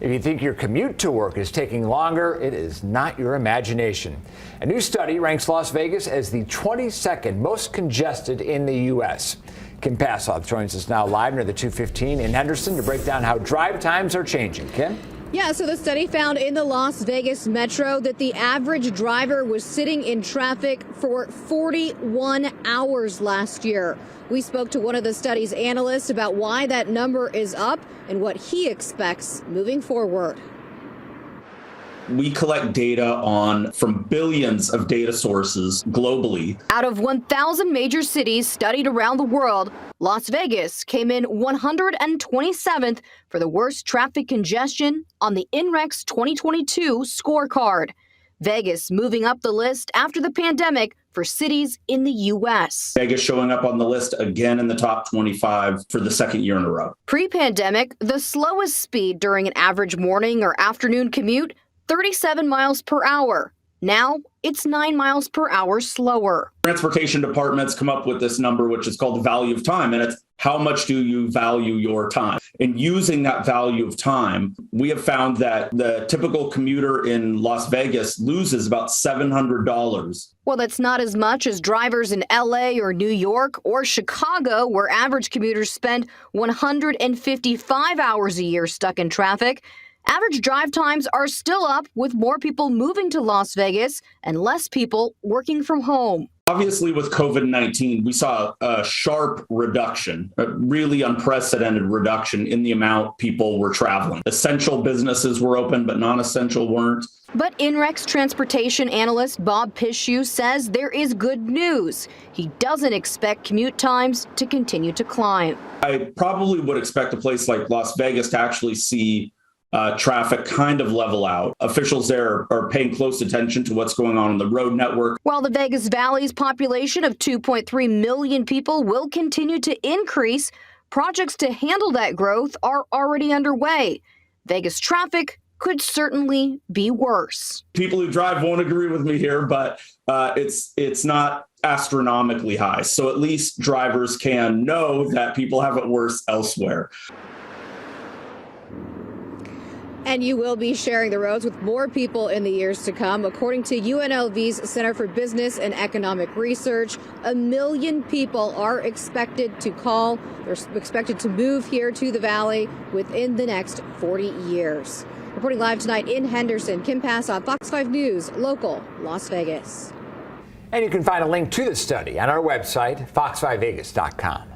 If you think your commute to work is taking longer, it is not your imagination. A new study ranks Las Vegas as the 22nd most congested in the U.S. Kim Passoff joins us now live near the 215 in Henderson to break down how drive times are changing. Kim? Yeah, so the study found in the Las Vegas metro that the average driver was sitting in traffic for 41 hours last year. We spoke to one of the study's analysts about why that number is up and what he expects moving forward. We collect data from billions of data sources globally. Out of 1,000 major cities studied around the world, Las Vegas came in 127th for the worst traffic congestion on the INREX 2022 scorecard. Vegas moving up the list after the pandemic for cities in the U.S. Vegas showing up on the list again in the top 25 for the second year in a row. Pre-pandemic, the slowest speed during an average morning or afternoon commute, 37 miles per hour. Now it's 9 miles per hour slower. Transportation departments come up with this number, which is called the value of time, and it's how much do you value your time? And using that value of time, we have found that the typical commuter in Las Vegas loses about $700. Well, that's not as much as drivers in L.A. or New York or Chicago, where average commuters spend 155 hours a year stuck in traffic. Average drive times are still up, with more people moving to Las Vegas and less people working from home. Obviously, with COVID-19, we saw a sharp reduction, a really unprecedented reduction in the amount people were traveling. Essential businesses were open, but non-essential weren't. But INREX transportation analyst Bob Pishew says there is good news. He doesn't expect commute times to continue to climb. I probably would expect a place like Las Vegas to actually see traffic kind of level out. Officials there are paying close attention to what's going on the road network. While the Vegas Valley's population of 2.3 million people will continue to increase, projects to handle that growth are already underway. Vegas traffic could certainly be worse. People who drive won't agree with me here, but it's not astronomically high. So at least drivers can know that people have it worse elsewhere. And you will be sharing the roads with more people in the years to come. According to UNLV's Center for Business and Economic Research, 1 million people are expected to They're expected to move here to the Valley within the next 40 years. Reporting live tonight in Henderson, Kim Passoff, Fox 5 News, local, Las Vegas. And you can find a link to the study on our website, fox5vegas.com.